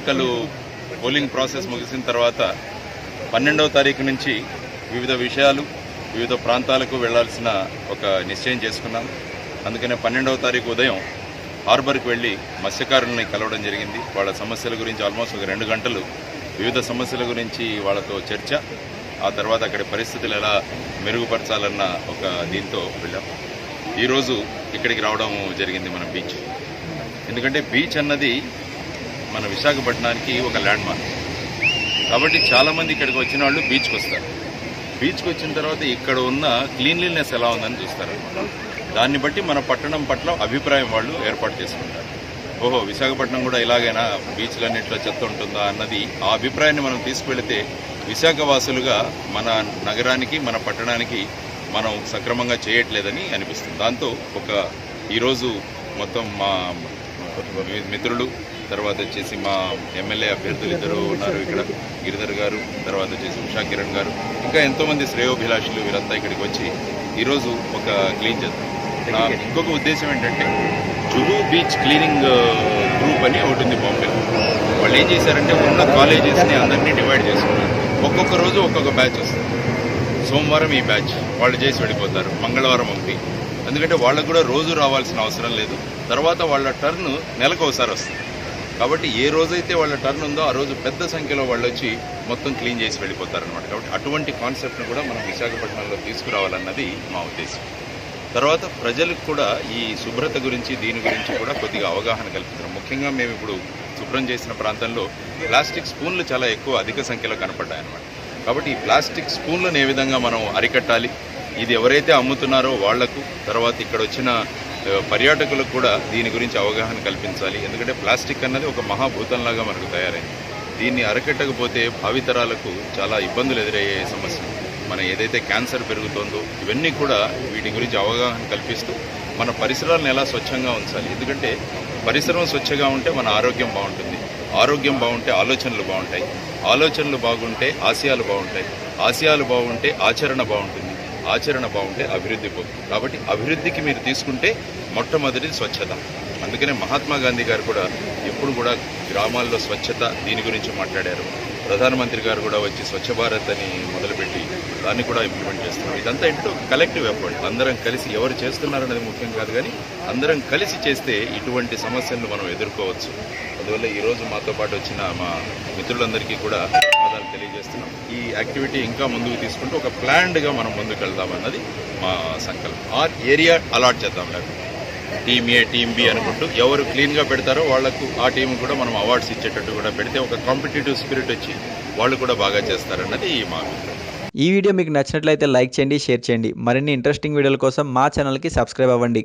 ఎన్నికలు polling process ముగిసిన తర్వాత 12వ తారీఖు నుంచి వివిధ విషయాలు వివిధ ప్రాంతాలకు వెళ్లాల్సిన ఒక నిశ్చయం చేసుకున్నాం. అందుకనే 12వ తారీఖు ఉదయం హార్బర్కి వెళ్ళి మత్స్యకారులని కలవడం జరిగింది. వాళ్ళ సమస్యల గురించి ఆల్మోస్ట్ ఒక 2 గంటలు వివిధ సమస్యల గురించి వాళ్ళతో చర్చ, ఆ తర్వాత అక్కడి పరిస్థితులు ఎలా మెరుగుపరచాలన్న ఒక దీంతో వెళ్ళాం. ఈరోజు ఇక్కడికి రావడం జరిగింది మన బీచ్. ఎందుకంటే బీచ్ అన్నది మన విశాఖపట్నానికి ఒక ల్యాండ్ మార్క్ కాబట్టి చాలామంది ఇక్కడికి వచ్చిన వాళ్ళు బీచ్కి వస్తారు. బీచ్కి వచ్చిన తర్వాత ఇక్కడ ఉన్న క్లీన్లీనెస్ ఎలా ఉందని చూస్తారు. దాన్ని బట్టి మన పట్టణం పట్ల అభిప్రాయం వాళ్ళు ఏర్పాటు చేసుకుంటారు. ఓహో, విశాఖపట్నం కూడా ఇలాగైనా బీచ్లన్నింటిలో చెత్త ఉంటుందా అన్నది ఆ అభిప్రాయాన్ని మనం తీసుకువెళితే విశాఖవాసులుగా మన నగరానికి మన పట్టణానికి మనం సక్రమంగా చేయట్లేదని అనిపిస్తుంది. దాంతో ఈరోజు మొత్తం మా మిత్రులు, తర్వాత వచ్చేసి మా ఎమ్మెల్యే అభ్యర్థులు ఇద్దరు ఉన్నారు ఇక్కడ, గిరిధర్ గారు, తర్వాత వచ్చేసి ఉషా కిరణ్ గారు, ఇంకా ఎంతోమంది శ్రేయోభిలాషులు వీరంతా ఇక్కడికి వచ్చి ఈరోజు ఒక క్లీన్ చేద్దాం. నా ఇంకొక ఉద్దేశం ఏంటంటే జుహూ బీచ్ క్లీనింగ్ గ్రూప్ అని ఒకటి ఉంది బాంబేలో. వాళ్ళు ఏం చేశారంటే ఉన్న కాలేజెస్ని అందరినీ డివైడ్ చేసుకున్నారు. ఒక్కొక్క రోజు ఒక్కొక్క బ్యాచ్ వస్తుంది. సోమవారం ఈ బ్యాచ్ వాళ్ళు చేసి వెళ్ళిపోతారు, మంగళవారం ఒకటి. ఎందుకంటే వాళ్ళకు కూడా రోజు రావాల్సిన అవసరం లేదు. తర్వాత వాళ్ళ టర్న్ నెలకు ఒకసారి వస్తుంది. కాబట్టి ఏ రోజైతే వాళ్ళ టర్న్ ఉందో ఆ రోజు పెద్ద సంఖ్యలో వాళ్ళు వచ్చి మొత్తం క్లీన్ చేసి వెళ్ళిపోతారనమాట. కాబట్టి అటువంటి కాన్సెప్ట్ను కూడా మనం విశాఖపట్నంలో తీసుకురావాలన్నది మా ఉద్దేశం. తర్వాత ప్రజలకు కూడా ఈ శుభ్రత గురించి దీని గురించి కూడా కొద్దిగా అవగాహన కల్పిస్తున్నాం. ముఖ్యంగా మేము ఇప్పుడు శుభ్రం చేసిన ప్రాంతంలో ప్లాస్టిక్ స్పూన్లు చాలా అధిక సంఖ్యలో కనపడ్డాయన్నమాట. కాబట్టి ఈ ప్లాస్టిక్ స్పూన్లను ఏ విధంగా మనం అరికట్టాలి, ఇది ఎవరైతే అమ్ముతున్నారో వాళ్లకు, తర్వాత ఇక్కడ వచ్చిన పర్యాటకులకు కూడా దీని గురించి అవగాహన కల్పించాలి. ఎందుకంటే ప్లాస్టిక్ అన్నది ఒక మహాభూతంలాగా మనకు తయారైంది. దీన్ని అరికట్టకపోతే భావితరాలకు చాలా ఇబ్బందులు ఎదురయ్యే సమస్య. మన ఏదైతే క్యాన్సర్ పెరుగుతోందో ఇవన్నీ కూడా వీటి గురించి అవగాహన కల్పిస్తూ మన పరిసరాలను ఎలా స్వచ్ఛంగా ఉంచాలి. ఎందుకంటే పరిసరం స్వచ్ఛంగా ఉంటే మన ఆరోగ్యం బాగుంటుంది, ఆరోగ్యం బాగుంటే ఆలోచనలు బాగుంటాయి, ఆలోచనలు బాగుంటే ఆశయాలు బాగుంటాయి, ఆశయాలు బాగుంటే ఆచరణ బాగుంటుంది, ఆచరణ బాగుంటే అభివృద్ధి పోతుంది. కాబట్టి అభివృద్ధికి మీరు తీసుకుంటే మొట్టమొదటిది స్వచ్ఛత. అందుకనే మహాత్మా గాంధీ గారు కూడా ఎప్పుడు కూడా గ్రామాల్లో స్వచ్ఛత దీని గురించి మాట్లాడారు. ప్రధానమంత్రి గారు కూడా వచ్చి స్వచ్ఛ భారత్ అని మొదలుపెట్టి దాన్ని కూడా ఇంప్లిమెంట్ చేస్తున్నారు. ఇదంతా ఏంటో కలెక్టివ్ ఎఫర్ట్. అందరం కలిసి ఎవరు చేస్తున్నారనేది ముఖ్యం కాదు, కానీ అందరం కలిసి చేస్తే ఇటువంటి సమస్యలను మనం ఎదుర్కోవచ్చు. అందువల్ల ఈరోజు మాతో పాటు వచ్చిన మా మిత్రులందరికీ కూడా ధన్యవాదాలు తెలియజేస్తున్నాం. ఈ యాక్టివిటీ ఇంకా ముందుకు తీసుకుంటూ ఒక ప్లాన్డ్గా మనం ముందుకు వెళ్దామన్నది మా సంకల్పం. ఆ ఏరియా అలాట్ చేద్దాం, లేకపోతే టీమ్ ఏ టీమ్ బి అనుకుంటూ ఎవరు క్లీన్గా పెడతారో వాళ్లకు ఆ టీం కూడా మనం అవార్డ్స్ ఇచ్చేటట్టు కూడా పెడితే ఒక కాంపిటేటివ్ స్పిరిట్ వచ్చి వాళ్ళు కూడా బాగా చేస్తారన్నది మా అభిప్రాయం. ఈ వీడియో మీకు నచ్చినట్లయితే లైక్ చేయండి, షేర్ చేయండి. మరిన్ని ఇంట్రెస్టింగ్ వీడియోల కోసం మా ఛానల్కి సబ్స్క్రైబ్ అవ్వండి.